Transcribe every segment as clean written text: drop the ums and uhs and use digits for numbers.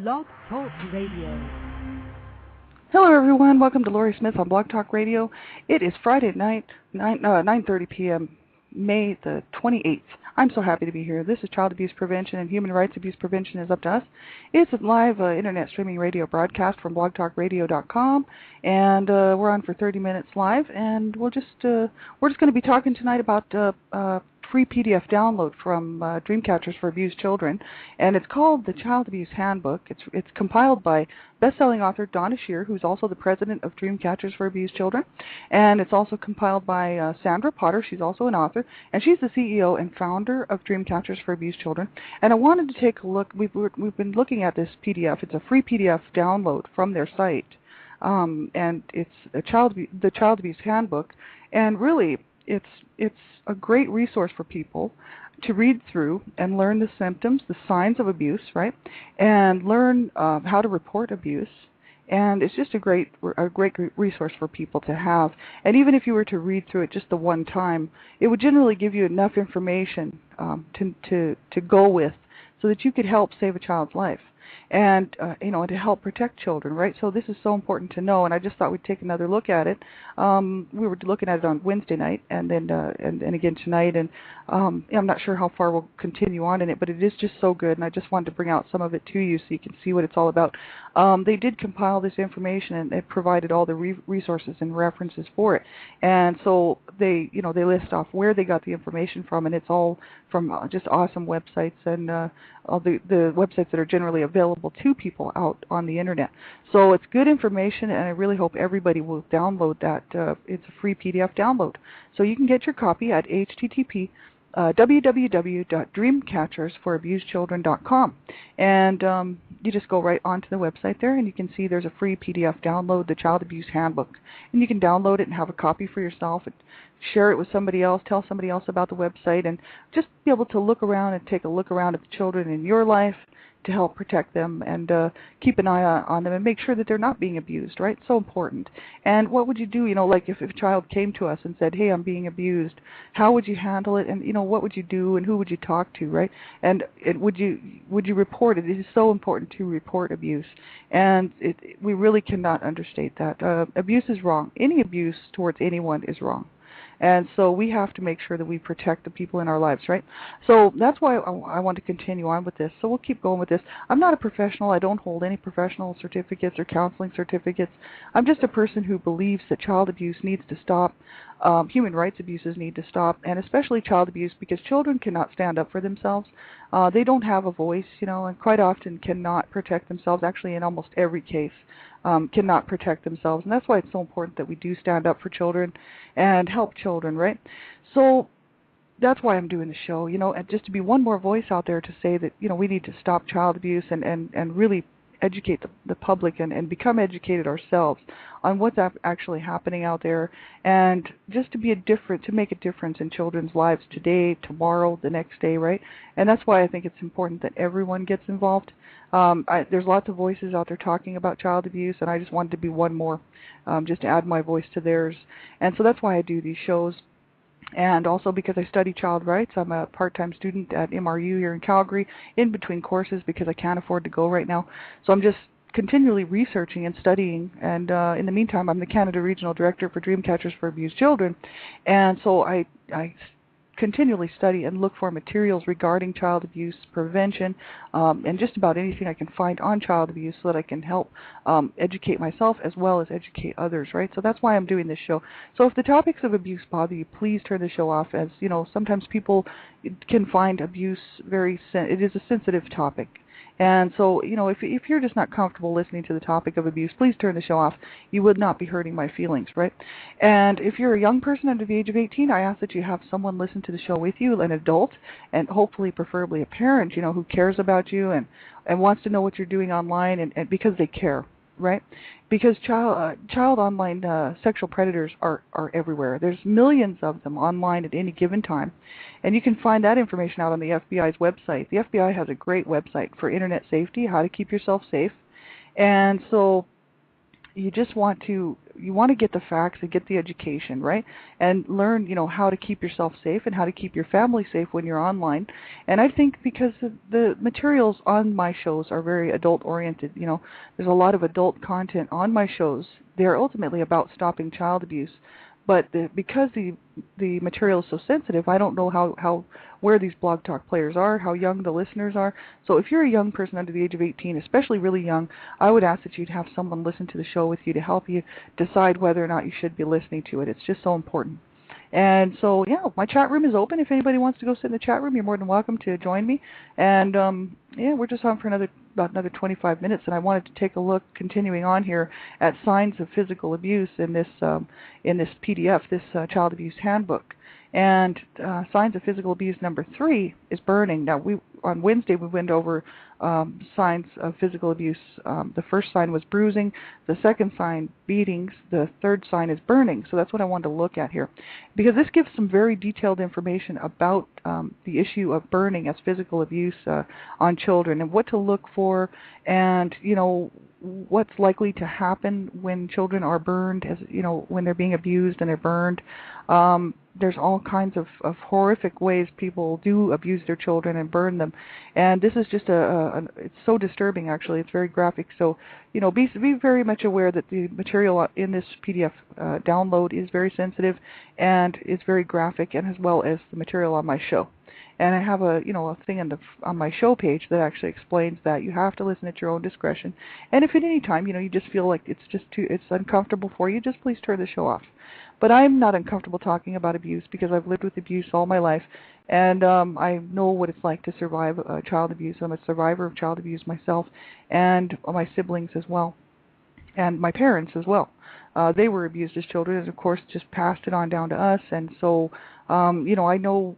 Blog Talk Radio. Hello, everyone. Welcome to Lori Smith on Blog Talk Radio. It is Friday night, 9:30 p.m., May the 28th. I'm so happy to be here. This is Child Abuse Prevention and Human Rights Abuse Prevention is Up to Us. It's a live internet streaming radio broadcast from blogtalkradio.com, and we're on for 30 minutes live. And we're just going to be talking tonight about free PDF download from DREAMCATCHERS for Abused Children, and it's called the Child Abuse Handbook. It's compiled by best-selling author DONNA, who's also the president of DREAMCATCHERS for Abused Children, and it's also compiled by Sandra Potter. She's also an author, and she's the CEO and founder of DREAMCATCHERS for Abused Children. And I wanted to take a look. We've been looking at this PDF. It's a free PDF download from their site, and it's the Child Abuse Handbook, and really it's a great resource for people to read through and learn the symptoms, the signs of abuse, right? And learn how to report abuse. And it's just a great resource for people to have. And even if you were to read through it just the one time, it would generally give you enough information to go with so that you could help save a child's life. And to help protect children, right? So this is so important to know, and I just thought we'd take another look at it. We were looking at it on Wednesday night, and then and again tonight, and I'm not sure how far we'll continue on in it, but it is just so good, and I just wanted to bring out some of it to you so you can see what it's all about. They did compile this information, and it provided all the resources and references for it, and so they list off where they got the information from, and it's all from just awesome websites and all the websites that are generally available to people out on the internet. So it's good information, and I really hope everybody will download that. It's a free PDF download. So you can get your copy at http www.dreamcatchersforabusedchildren.com, and you just go right onto the website there, and you can see there's a free PDF download, the Child Abuse Handbook, and you can download it and have a copy for yourself and share it with somebody else, tell somebody else about the website, and just be able to look around and take a look around at the children in your life to help protect them and keep an eye on them and make sure that they're not being abused, right? So important. And what would you do, like if a child came to us and said, hey, I'm being abused, how would you handle it? And, what would you do and who would you talk to, right? And would you report it? It is so important to report abuse. And we really cannot understate that. Abuse is wrong. Any abuse towards anyone is wrong. And so we have to make sure that we protect the people in our lives, right? So that's why I want to continue on with this. So we'll keep going with this. I'm not a professional. I don't hold any professional certificates or counseling certificates. I'm just a person who believes that child abuse needs to stop. Human rights abuses need to stop, and especially child abuse, because children cannot stand up for themselves. They don't have a voice, and quite often cannot protect themselves, actually in almost every case. Cannot protect themselves, and that's why it's so important that we do stand up for children and help children, right? So that's why I'm doing the show, and just to be one more voice out there to say that, we need to stop child abuse and really educate the public and become educated ourselves on what's actually happening out there, and just to make a difference in children's lives today, tomorrow, the next day, right? And that's why I think it's important that everyone gets involved. There's lots of voices out there talking about child abuse, and I just wanted to be one more, just to add my voice to theirs. And so that's why I do these shows. And also because I study child rights. I'm a part-time student at MRU here in Calgary, in between courses because I can't afford to go right now. So I'm just continually researching and studying, and in the meantime, I'm the Canada Regional Director for DREAMCATCHERS for Abused Children, and so I continually study and look for materials regarding child abuse prevention, and just about anything I can find on child abuse so that I can help educate myself as well as educate others, right? So that's why I'm doing this show. So if the topics of abuse bother you, please turn the show off, as, sometimes people can find abuse it is a sensitive topic. And so, if you're just not comfortable listening to the topic of abuse, please turn the show off. You would not be hurting my feelings, right? And if you're a young person under the age of 18, I ask that you have someone listen to the show with you, an adult, and hopefully, preferably a parent, who cares about you and wants to know what you're doing online, and because they care, right? Because child online sexual predators are everywhere. There's millions of them online at any given time, and you can find that information out on the FBI's website. The FBI has a great website for internet safety, how to keep yourself safe, and so you just want to to get the facts and get the education, right? And learn, how to keep yourself safe and how to keep your family safe when you're online. And I think because the materials on my shows are very adult oriented, there's a lot of adult content on my shows. They're ultimately about stopping child abuse. But because the material is so sensitive, I don't know where these Blog Talk players are, how young the listeners are. So if you're a young person under the age of 18, especially really young, I would ask that you'd have someone listen to the show with you to help you decide whether or not you should be listening to it. It's just so important. And so, yeah, my chat room is open. If anybody wants to go sit in the chat room, you're more than welcome to join me. And, we're just on for about another 25 minutes, and I wanted to take a look, continuing on here, at signs of physical abuse in this PDF, this Child Abuse Handbook. And signs of physical abuse number 3 is burning. Now, on Wednesday we went over signs of physical abuse. The first sign was bruising. The second sign, beatings. The third sign is burning. So that's what I wanted to look at here, because this gives some very detailed information about the issue of burning as physical abuse on children, and what to look for, and what's likely to happen when children are burned, as when they're being abused and they're burned. There's all kinds of horrific ways people do abuse their children and burn them, and this is just it's so disturbing. Actually, it's very graphic. So be very much aware that the material in this PDF download is very sensitive and it's very graphic, and as well as the material on my show. And I have a thing on my show page that actually explains that you have to listen at your own discretion. And if at any time you just feel like it's uncomfortable for you, just please turn the show off. But I'm not uncomfortable talking about abuse because I've lived with abuse all my life, and I know what it's like to survive child abuse. I'm a survivor of child abuse myself, and my siblings as well, and my parents as well. They were abused as children, and of course just passed it on down to us. And so I know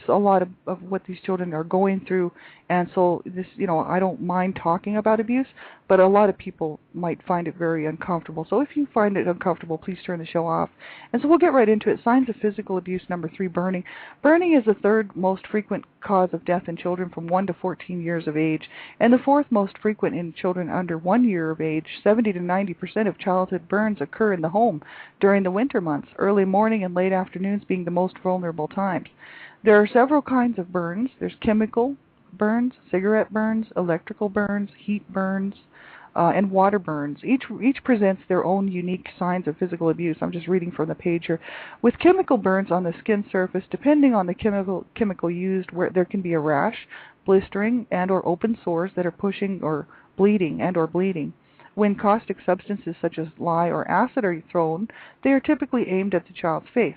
a lot of what these children are going through, and so this, I don't mind talking about abuse, but a lot of people might find it very uncomfortable. So if you find it uncomfortable, please turn the show off. And so we'll get right into it. Signs of physical abuse number 3, burning. Burning is the third most frequent cause of death in children from 1 to 14 years of age, and the fourth most frequent in children under 1 year of age. 70 to 90% of childhood burns occur in the home during the winter months, early morning and late afternoons being the most vulnerable times. There are several kinds of burns. There's chemical burns, cigarette burns, electrical burns, heat burns, and water burns. Each presents their own unique signs of physical abuse. I'm just reading from the page here. With chemical burns on the skin surface, depending on the chemical used, where there can be a rash, blistering, and or open sores that are pushing or bleeding and or bleeding. When caustic substances such as lye or acid are thrown, they are typically aimed at the child's face.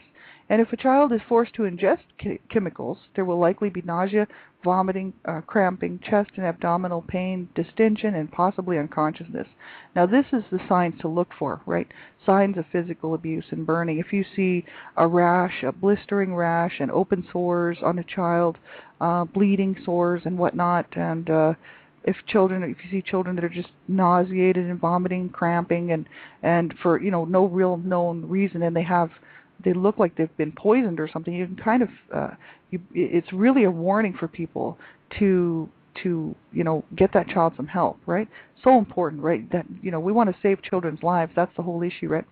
And if a child is forced to ingest chemicals, there will likely be nausea, vomiting, cramping, chest and abdominal pain, distension, and possibly unconsciousness. Now this is the signs to look for, right? Signs of physical abuse and burning. If you see a rash, a blistering rash, and open sores on a child, bleeding sores and whatnot, and if you see children that are just nauseated and vomiting, cramping, and for no real known reason, and they look like they've been poisoned or something, you can kind of it's really a warning for people to get that child some help, right? So important, right? That we want to save children's lives. That's the whole issue, right?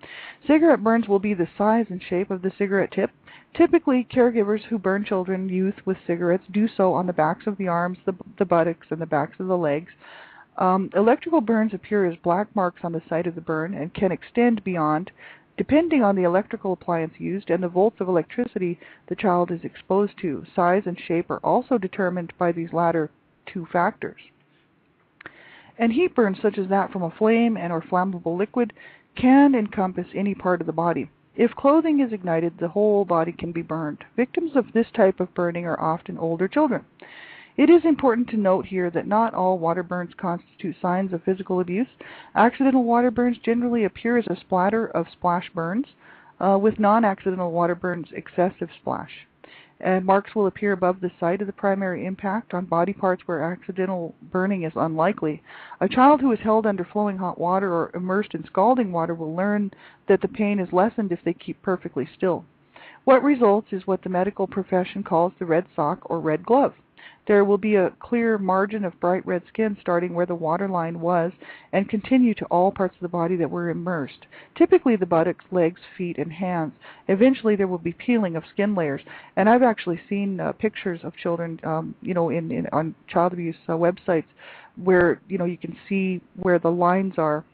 Cigarette burns will be the size and shape of the cigarette tip. Typically, caregivers who burn youth with cigarettes do so on the backs of the arms, the buttocks, and the backs of the legs. Electrical burns appear as black marks on the site of the burn and can extend beyond, depending on the electrical appliance used and the volts of electricity the child is exposed to. Size and shape are also determined by these latter 2 factors. And heat burns, such as that from a flame and or flammable liquid, can encompass any part of the body. If clothing is ignited, the whole body can be burned. Victims of this type of burning are often older children. It is important to note here that not all water burns constitute signs of physical abuse. Accidental water burns generally appear as a splatter of splash burns, with non-accidental water burns excessive splash. And marks will appear above the site of the primary impact on body parts where accidental burning is unlikely. A child who is held under flowing hot water or immersed in scalding water will learn that the pain is lessened if they keep perfectly still. What results is what the medical profession calls the red sock or red glove. There will be a clear margin of bright red skin starting where the waterline was and continue to all parts of the body that were immersed, typically the buttocks, legs, feet, and hands. Eventually there will be peeling of skin layers. And I've actually seen pictures of children, on child abuse websites where, you can see where the lines are,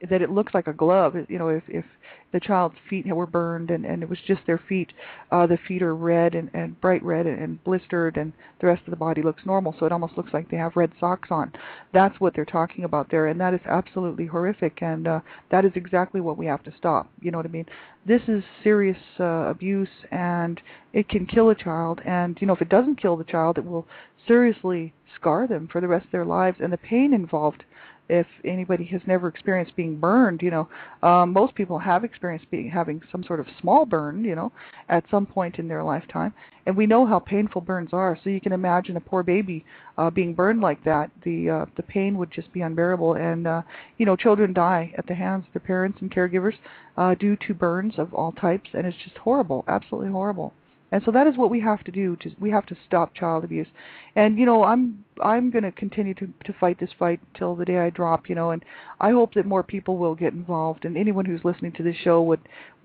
that it looks like a glove. If the child's feet were burned and it was just their feet, the feet are red and bright red and blistered, and the rest of the body looks normal, so it almost looks like they have red socks on. That's what they're talking about there, and that is absolutely horrific, and that is exactly what we have to stop. You know what I mean? This is serious abuse, and it can kill a child, and if it doesn't kill the child, it will seriously scar them for the rest of their lives, and the pain involved. If anybody has never experienced being burned, most people have experienced having some sort of small burn, at some point in their lifetime. And we know how painful burns are, so you can imagine a poor baby being burned like that. The pain would just be unbearable. And, children die at the hands of their parents and caregivers due to burns of all types, and it's just horrible, absolutely horrible. And so that is what we have to do. We have to stop child abuse. And I'm going to continue to fight this fight till the day I drop. And I hope that more people will get involved. And anyone who's listening to this show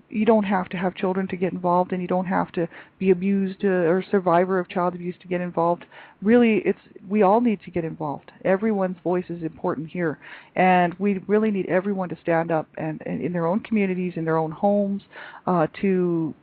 you don't have to have children to get involved, and you don't have to be abused or a survivor of child abuse to get involved. Really, we all need to get involved. Everyone's voice is important here, and we really need everyone to stand up and in their own communities, in their own homes, to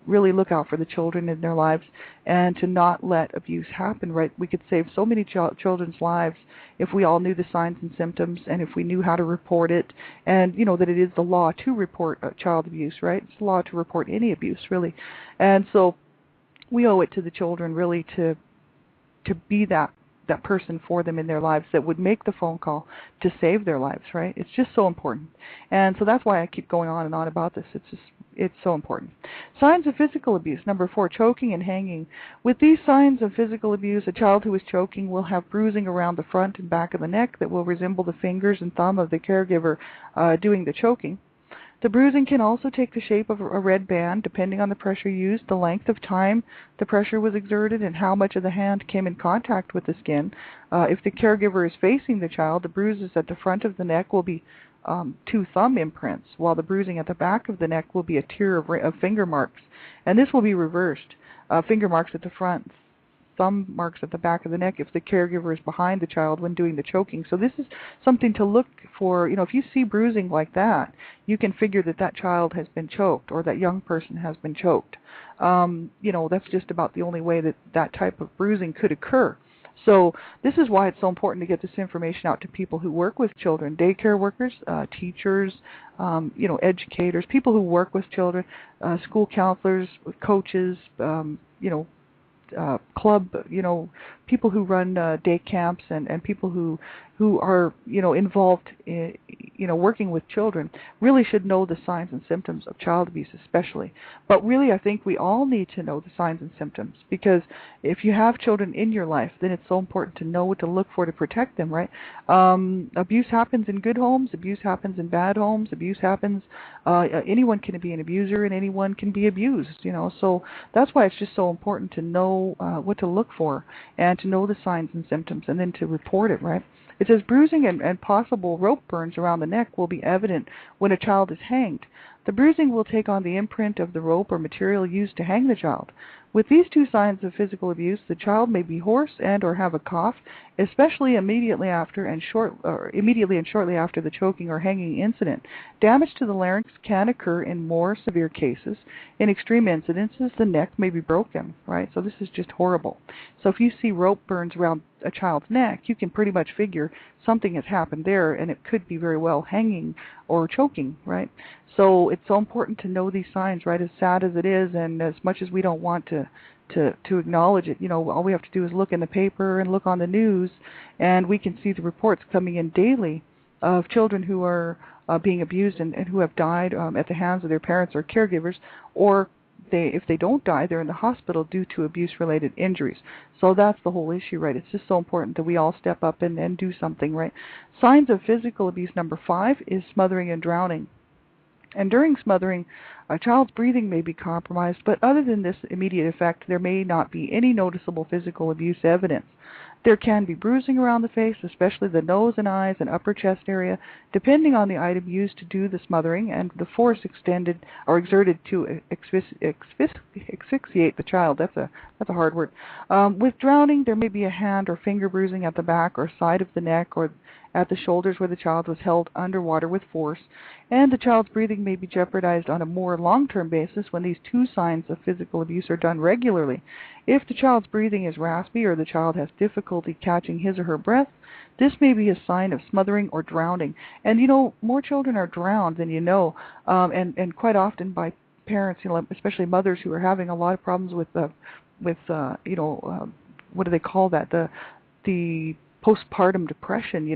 really look out for the children in their lives and to not let abuse happen. Right? We could save so many children's lives if we all knew the signs and symptoms, and if we knew how to report it, and that it is the law to report child abuse. Right? It's the law to report any abuse, really. And so we owe it to the children really to be that person for them in their lives that would make the phone call to save their lives, right? It's just so important. And so that's why I keep going on and on about this. It's so important. Signs of physical abuse. Number 4, choking and hanging. With these signs of physical abuse, a child who is choking will have bruising around the front and back of the neck that will resemble the fingers and thumb of the caregiver doing the choking. The bruising can also take the shape of a red band, depending on the pressure used, the length of time the pressure was exerted, and how much of the hand came in contact with the skin. If the caregiver is facing the child, the bruises at the front of the neck will be 2 thumb imprints, while the bruising at the back of the neck will be a tier of finger marks. And this will be reversed. Finger marks at the front, thumb marks at the back of the neck if the caregiver is behind the child when doing the choking. So this is something to look for. If you see bruising like that, you can figure that child has been choked, or that young person has been choked. That's just about the only way that type of bruising could occur. So this is why it's so important to get this information out to people who work with children, daycare workers, teachers, educators, people who work with children, school counselors, coaches, club, people who run day camps and people who are, involved in, working with children really should know the signs and symptoms of child abuse especially. But really, I think we all need to know the signs and symptoms, because if you have children in your life, then it's so important to know what to look for to protect them, right? Abuse happens in good homes, abuse happens in bad homes, abuse happens, anyone can be an abuser and anyone can be abused, so that's why it's just so important to know what to look for and to know the signs and symptoms and then to report it, right? It says bruising and possible rope burns around the neck will be evident when a child is hanged. The bruising will take on the imprint of the rope or material used to hang the child. With these 2 signs of physical abuse, the child may be hoarse and or have a cough, especially immediately and shortly after the choking or hanging incident. Damage to the larynx can occur in more severe cases. In extreme incidences, the neck may be broken, right? So this is just horrible. So if you see rope burns around a child's neck, you can pretty much figure something has happened there, and it could be very well hanging or choking, right? So it's so important to know these signs, right? As sad as it is, and as much as we don't want to acknowledge it, all we have to do is look in the paper and look on the news, and we can see the reports coming in daily of children who are being abused and who have died at the hands of their parents or caregivers, or if they don't die, they're in the hospital due to abuse-related injuries. So that's the whole issue, right? It's just so important that we all step up and do something, right? Signs of physical abuse, number 5, is smothering and drowning. And during smothering, a child's breathing may be compromised, but other than this immediate effect, there may not be any noticeable physical abuse evidence. There can be bruising around the face, especially the nose and eyes and upper chest area, depending on the item used to do the smothering and the force extended or exerted to asphyxiate the child. That's a hard word. With drowning, there may be a hand or finger bruising at the back or side of the neck or at the shoulders where the child was held underwater with force, and the child's breathing may be jeopardized on a more long-term basis when these two signs of physical abuse are done regularly. If the child's breathing is raspy or the child has difficulty catching his or her breath, this may be a sign of smothering or drowning. And more children are drowned than you know, and quite often by parents, especially mothers who are having a lot of problems with what do they call that? The postpartum depression.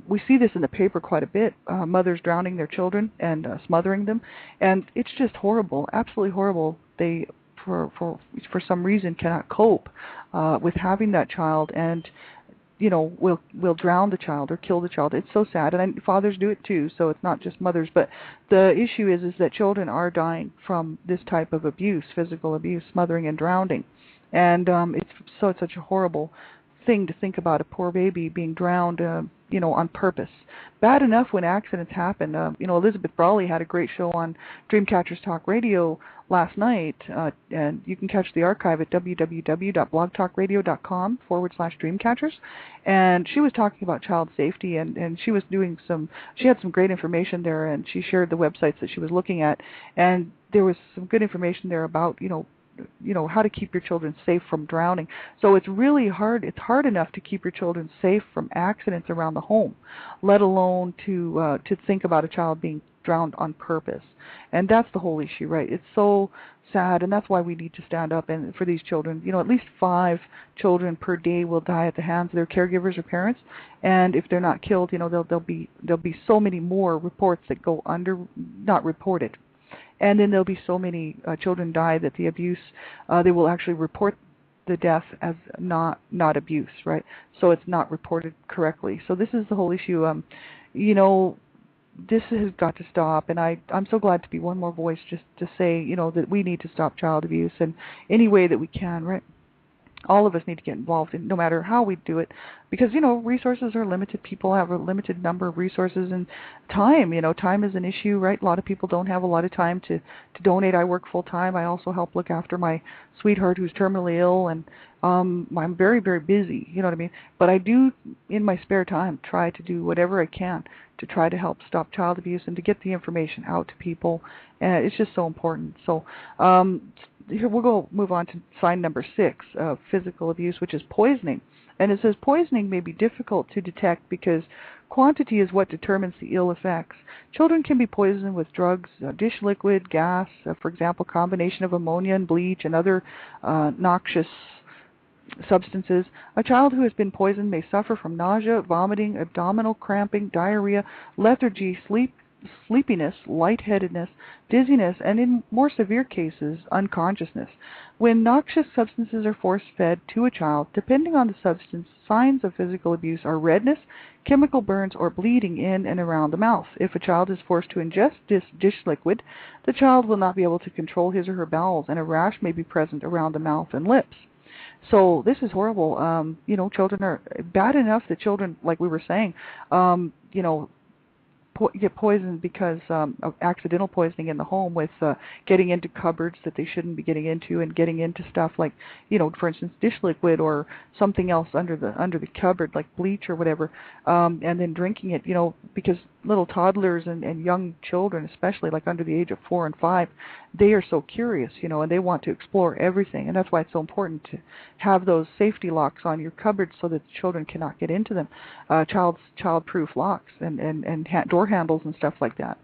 We see this in the paper quite a bit. Mothers drowning their children and smothering them, and it's just horrible, absolutely horrible. They, for some reason, cannot cope with having that child, and will drown the child or kill the child. It's so sad, and fathers do it too. So it's not just mothers, but the issue is that children are dying from this type of abuse, physical abuse, smothering and drowning, and it's such a horrible thing to think about, a poor baby being drowned, on purpose. Bad enough when accidents happen. Elizabeth Brawley had a great show on Dreamcatchers Talk Radio last night, and you can catch the archive at www.blogtalkradio.com/Dreamcatchers. And she was talking about child safety, and she was she had some great information there, and she shared the websites that she was looking at, and there was some good information there about, how to keep your children safe from drowning. So it's really hard. It's hard enough to keep your children safe from accidents around the home, let alone to think about a child being drowned on purpose. And that's the whole issue, right? It's so sad, and that's why we need to stand up and for these children. At least 5 children per day will die at the hands of their caregivers or parents, and if they're not killed, there'll be so many more reports that go not reported. And then there'll be so many children die that the abuse, they will actually report the death as not abuse, right? So it's not reported correctly. So this is the whole issue. This has got to stop, and I'm so glad to be one more voice just to say, that we need to stop child abuse in any way that we can, right? All of us need to get involved, no matter how we do it, because resources are limited. People have a limited number of resources, and time. Time is an issue, right? A lot of people don't have a lot of time to donate. I work full time. I also help look after my sweetheart who's terminally ill, and I'm very, very busy. You know what I mean? But I do, in my spare time, try to do whatever I can to try to help stop child abuse and to get the information out to people. And it's just so important. So. Here we'll move on to sign number 6 of physical abuse, which is poisoning. And it says poisoning may be difficult to detect because quantity is what determines the ill effects. Children can be poisoned with drugs, dish liquid, gas, for example, combination of ammonia and bleach and other noxious substances. A child who has been poisoned may suffer from nausea, vomiting, abdominal cramping, diarrhea, lethargy, sleepiness, lightheadedness, dizziness, and in more severe cases, unconsciousness. When noxious substances are force-fed to a child, depending on the substance, signs of physical abuse are redness, chemical burns, or bleeding in and around the mouth. If a child is forced to ingest this dish liquid, the child will not be able to control his or her bowels, and a rash may be present around the mouth and lips. So this is horrible. Children are bad enough that children, like we were saying, get poisoned because of accidental poisoning in the home with getting into cupboards that they shouldn't be getting into, and getting into stuff like, for instance, dish liquid or something else under the cupboard like bleach or whatever, and then drinking it, because little toddlers and young children, especially like under the age of 4 and 5, they are so curious, and they want to explore everything, and that's why it's so important to have those safety locks on your cupboards so that children cannot get into them, child-proof locks and door handles and stuff like that.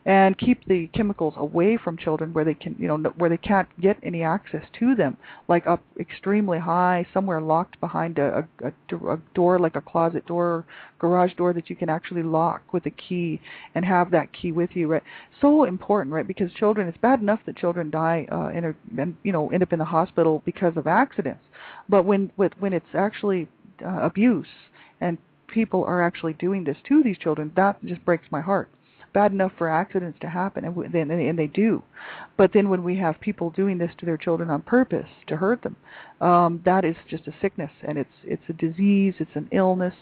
And keep the chemicals away from children where they can, where they can't get any access to them, like up extremely high, somewhere locked behind a door, like a closet door, or garage door that you can actually lock with a key and have that key with you, right? So important, right? Because children, it's bad enough that children die end up in the hospital because of accidents, but when it's actually abuse and people are actually doing this to these children, that just breaks my heart. bad enough for accidents to happen, and they do. But then when we have people doing this to their children on purpose to hurt them, that is just a sickness, and it's a disease, it's an illness.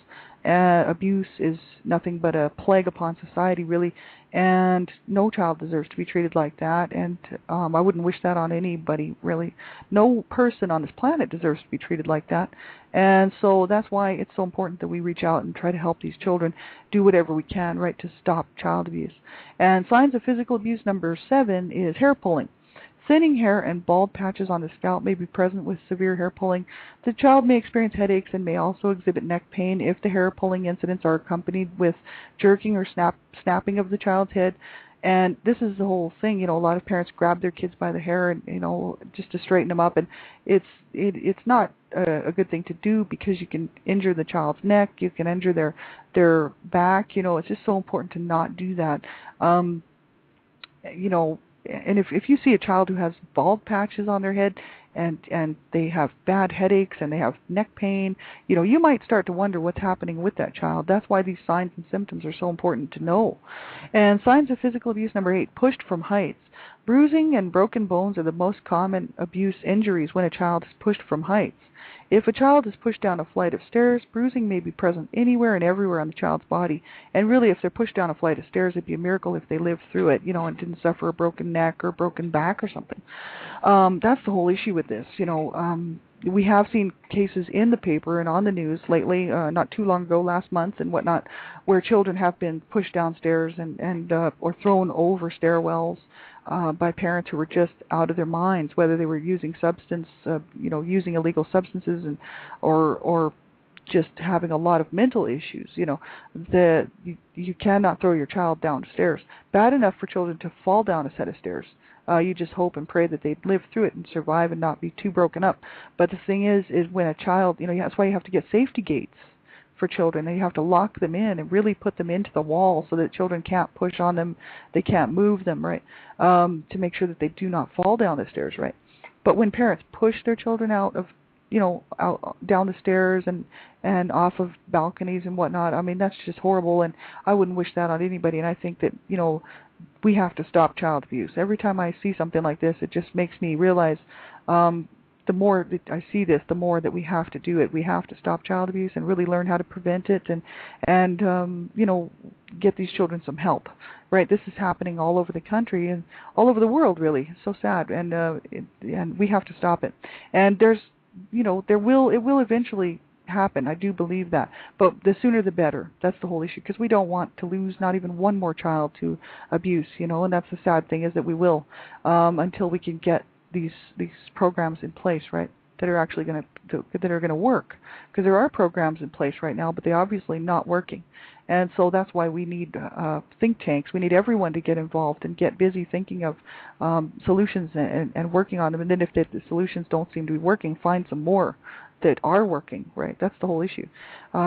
Abuse is nothing but a plague upon society, really, and no child deserves to be treated like that, and I wouldn't wish that on anybody, really. No person on this planet deserves to be treated like that, and so that's why it's so important that we reach out and try to help these children do whatever we can, right, to stop child abuse. And signs of physical abuse number 7 is hair pulling. Thinning hair and bald patches on the scalp may be present with severe hair pulling. The child may experience headaches and may also exhibit neck pain if the hair pulling incidents are accompanied with jerking or snapping of the child's head. And this is the whole thing, you know, a lot of parents grab their kids by the hair and, you know, just to straighten them up, and it's not a good thing to do, because you can injure the child's neck, you can injure their back, you know. It's just so important to not do that. You know, and if you see a child who has bald patches on their head and they have bad headaches and they have neck pain, you know, you might start to wonder what's happening with that child. That's why these signs and symptoms are so important to know. And signs of physical abuse number 8, pushed from heights. Bruising and broken bones are the most common abuse injuries when a child is pushed from heights. If a child is pushed down a flight of stairs, bruising may be present anywhere and everywhere on the child's body. And really, if they're pushed down a flight of stairs, it'd be a miracle if they lived through it, you know, and didn't suffer a broken neck or broken back or something. That's the whole issue with this. You know, we have seen cases in the paper and on the news lately, not too long ago, last month and whatnot, where children have been pushed downstairs and or thrown over stairwells by parents who were just out of their minds, whether they were using using illegal substances or just having a lot of mental issues. You know, you cannot throw your child downstairs. Bad enough for children to fall down a set of stairs. You just hope and pray that they'd live through it and survive and not be too broken up. But the thing is when a child, you know, that's why you have to get safety gates for children, and you have to lock them in and really put them into the wall so that children can't push on them, they can't move them, right, to make sure that they do not fall down the stairs, right. But when parents push their children out down the stairs and off of balconies and whatnot, I mean, that's just horrible, and I wouldn't wish that on anybody. And I think that, you know, we have to stop child abuse. Every time I see something like this, it just makes me realize the more that I see this, the more that we have to do it. We have to stop child abuse and really learn how to prevent it and you know, get these children some help. Right? This is happening all over the country and all over the world, really. It's so sad, and we have to stop it. And there's, you know, it will eventually happen. I do believe that. But the sooner the better. That's the whole issue, because we don't want to lose not even one more child to abuse, you know, and that's the sad thing, is that we will until we can get these programs in place, right, that are actually going to work, because there are programs in place right now, but they're obviously not working. And so that's why we need think tanks. We need everyone to get involved and get busy thinking of solutions and working on them. And then if the solutions don't seem to be working, find some more that are working, right? That's the whole issue,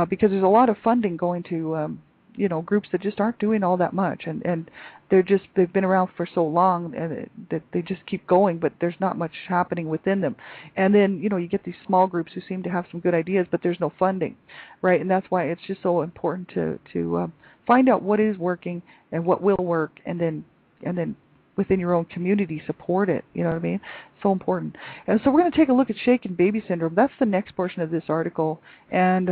because there's a lot of funding going to you know, groups that just aren't doing all that much, and they've been around for so long and that they just keep going, but there's not much happening within them. And then, you know, you get these small groups who seem to have some good ideas, but there's no funding, right? And that's why it's just so important to find out what is working and what will work, and then within your own community, support it. You know what I mean? So important. And so we're going to take a look at shaken baby syndrome. That's the next portion of this article, and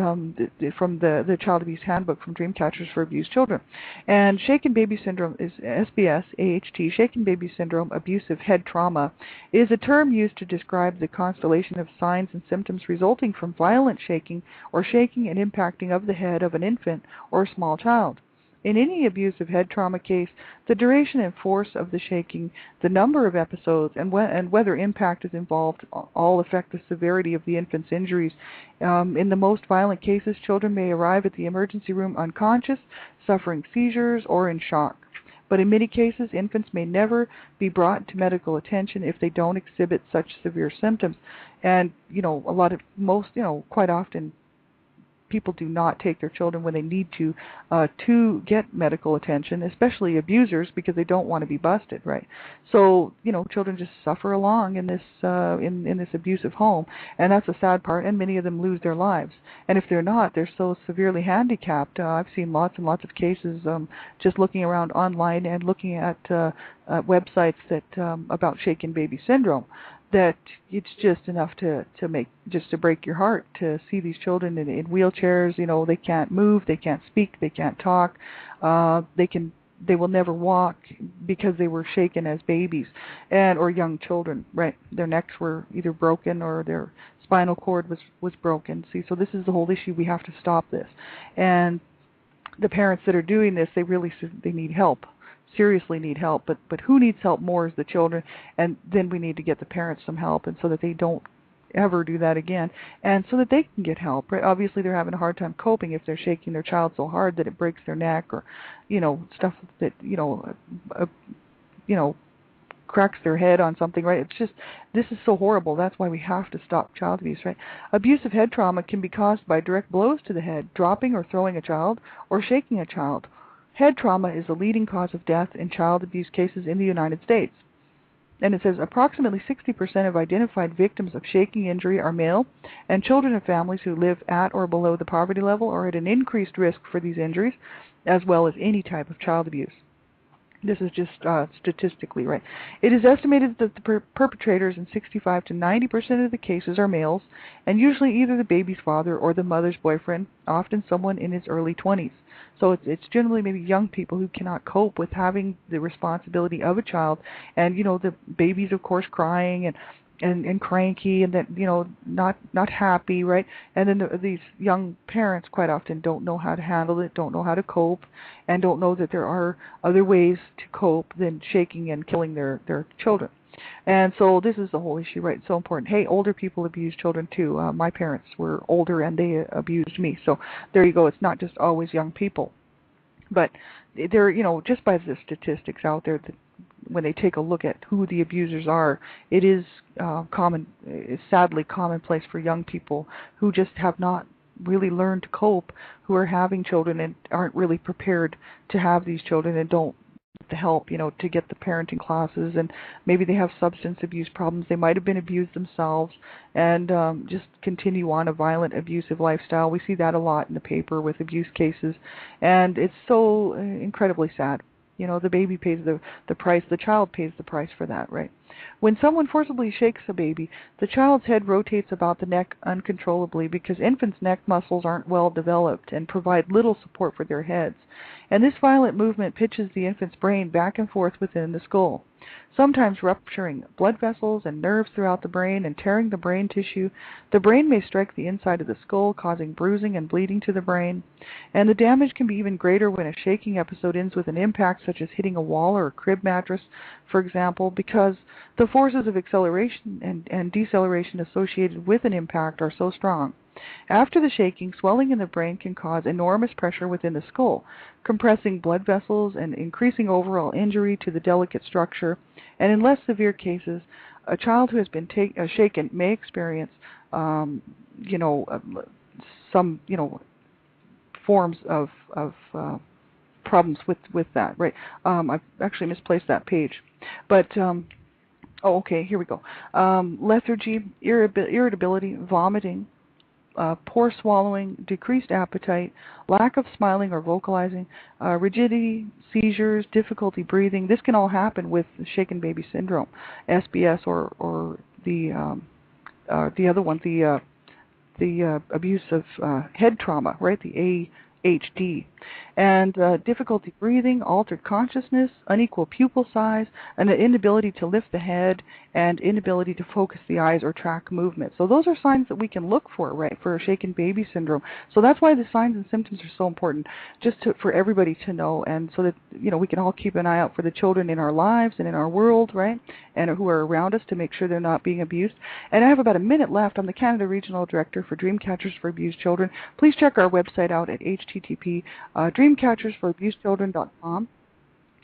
from the Child Abuse Handbook from Dreamcatchers for Abused Children. And shaken baby syndrome is SBS, AHT, shaken baby syndrome, abusive head trauma, is a term used to describe the constellation of signs and symptoms resulting from violent shaking or shaking and impacting of the head of an infant or small child. In any abusive head trauma case, the duration and force of the shaking, the number of episodes, and whether impact is involved all affect the severity of the infant's injuries. In the most violent cases, children may arrive at the emergency room unconscious, suffering seizures, or in shock. But in many cases, infants may never be brought to medical attention if they don't exhibit such severe symptoms. And, you know, quite often, people do not take their children when they need to get medical attention, especially abusers, because they don't want to be busted, right? So, children just suffer along in this in this abusive home, and that's the sad part, and many of them lose their lives. And if they're not, they're so severely handicapped. I've seen lots and lots of cases just looking around online and looking at websites that about shaken baby syndrome, that it's just enough to break your heart to see these children in wheelchairs. They can't move, they can't speak, they can't talk, they will never walk because they were shaken as babies or young children, right? Their necks were either broken or their spinal cord was broken. See, so this is the whole issue. We have to stop this. And the parents that are doing this, they need help. Seriously need help, but who needs help more is the children, and then we need to get the parents some help, and so that they don't ever do that again, and so that they can get help. Right? Obviously, they're having a hard time coping if they're shaking their child so hard that it breaks their neck, or stuff that cracks their head on something. Right? It's just, this is so horrible. That's why we have to stop child abuse. Right? Abusive head trauma can be caused by direct blows to the head, dropping or throwing a child, or shaking a child. Head trauma is the leading cause of death in child abuse cases in the United States. And it says approximately 60% of identified victims of shaking injury are male, and children of families who live at or below the poverty level are at an increased risk for these injuries, as well as any type of child abuse. This is just statistically, right? It is estimated that the perpetrators in 65 to 90% of the cases are males, and usually either the baby's father or the mother's boyfriend, often someone in his early 20s. So it's generally maybe young people who cannot cope with having the responsibility of a child, and the baby's of course crying and cranky, and that not happy, right? And then these young parents quite often don't know how to handle it, don't know how to cope, and don't know that there are other ways to cope than shaking and killing their children. And so this is the whole issue, right? It's so important. Hey, older people abuse children too. My parents were older and they abused me. So there you go. It's not just always young people. But there, just by the statistics out there, that when they take a look at who the abusers are, it is it's sadly commonplace for young people who just have not really learned to cope, who are having children and aren't really prepared to have these children and don't the help, to get the parenting classes, and maybe they have substance abuse problems. They might have been abused themselves and just continue on a violent, abusive lifestyle. We see that a lot in the paper with abuse cases, and it's so incredibly sad. The baby pays the price, the child pays the price for that, right? When someone forcibly shakes a baby, the child's head rotates about the neck uncontrollably because infants' neck muscles aren't well developed and provide little support for their heads. And this violent movement pitches the infant's brain back and forth within the skull, sometimes rupturing blood vessels and nerves throughout the brain and tearing the brain tissue. The brain may strike the inside of the skull, causing bruising and bleeding to the brain. And the damage can be even greater when a shaking episode ends with an impact such as hitting a wall or a crib mattress, for example, because the forces of acceleration and deceleration associated with an impact are so strong. After the shaking, swelling in the brain can cause enormous pressure within the skull, compressing blood vessels and increasing overall injury to the delicate structure. And in less severe cases, a child who has been shaken may experience, some, forms of problems with that. Right? I've actually misplaced that page, but. Oh, okay, here we go. Lethargy, irritability, vomiting, poor swallowing, decreased appetite, lack of smiling or vocalizing, rigidity, seizures, difficulty breathing. This can all happen with shaken baby syndrome, SBS, or the other one, the abuse of head trauma, right? The AHD. And difficulty breathing, altered consciousness, unequal pupil size, and an inability to lift the head, and inability to focus the eyes or track movement. So those are signs that we can look for, right, for shaken baby syndrome. So that's why the signs and symptoms are so important, just for everybody to know, and so that we can all keep an eye out for the children in our lives and in our world, right, and who are around us, to make sure they're not being abused. And I have about a minute left. I'm the Canada Regional Director for DreamCatchers for Abused Children. Please check our website out at http://dreamcatchersforabusedchildren.com.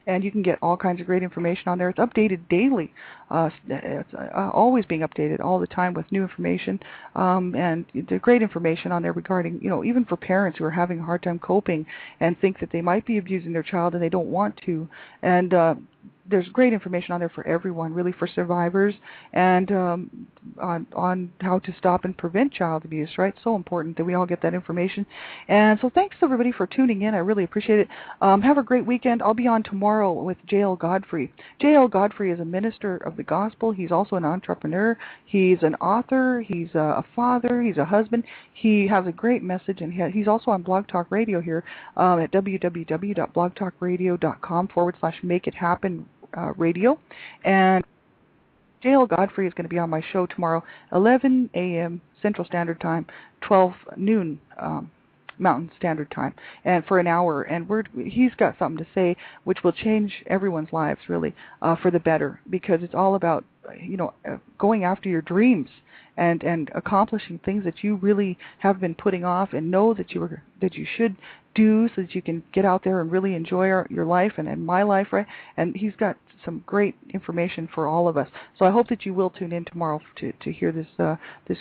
and you can get all kinds of great information on there. It's updated daily. It's always being updated all the time with new information, and there's great information on there regarding, even for parents who are having a hard time coping and think that they might be abusing their child and they don't want to. And there's great information on there for everyone, really, for survivors, and on how to stop and prevent child abuse, right? So important that we all get that information. And so thanks, everybody, for tuning in. I really appreciate it. Have a great weekend. I'll be on tomorrow with J.L. Godfrey. J.L. Godfrey is a minister of the gospel. He's also an entrepreneur. He's an author. He's a father. He's a husband. He has a great message, and he's also on Blog Talk Radio here at www.blogtalkradio.com/makeithappen radio. And J.L. Godfrey is going to be on my show tomorrow, 11 a.m. Central Standard Time, 12 noon Mountain Standard Time, and for an hour. And he's got something to say which will change everyone's lives, really, for the better, because it's all about, going after your dreams and accomplishing things that you really have been putting off and know that you should do, so that you can get out there and really enjoy your life and my life, right? And he's got some great information for all of us. So I hope that you will tune in tomorrow to hear this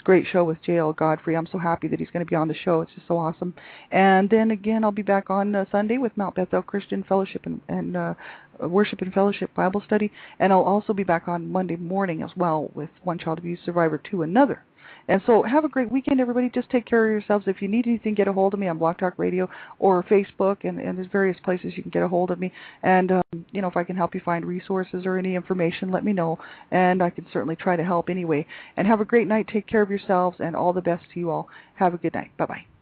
great show with J.L. Godfrey. I'm so happy that he's going to be on the show. It's just so awesome. And then again, I'll be back on Sunday with Mount Bethel Christian Fellowship and Worship and Fellowship Bible Study. And I'll also be back on Monday morning as well with One Child Abuse Survivor to Another. And so have a great weekend, everybody. Just take care of yourselves. If you need anything, get a hold of me on Blog Talk Radio or Facebook, and there's various places you can get a hold of me. And, if I can help you find resources or any information, let me know, and I can certainly try to help anyway. And have a great night. Take care of yourselves, and all the best to you all. Have a good night. Bye-bye.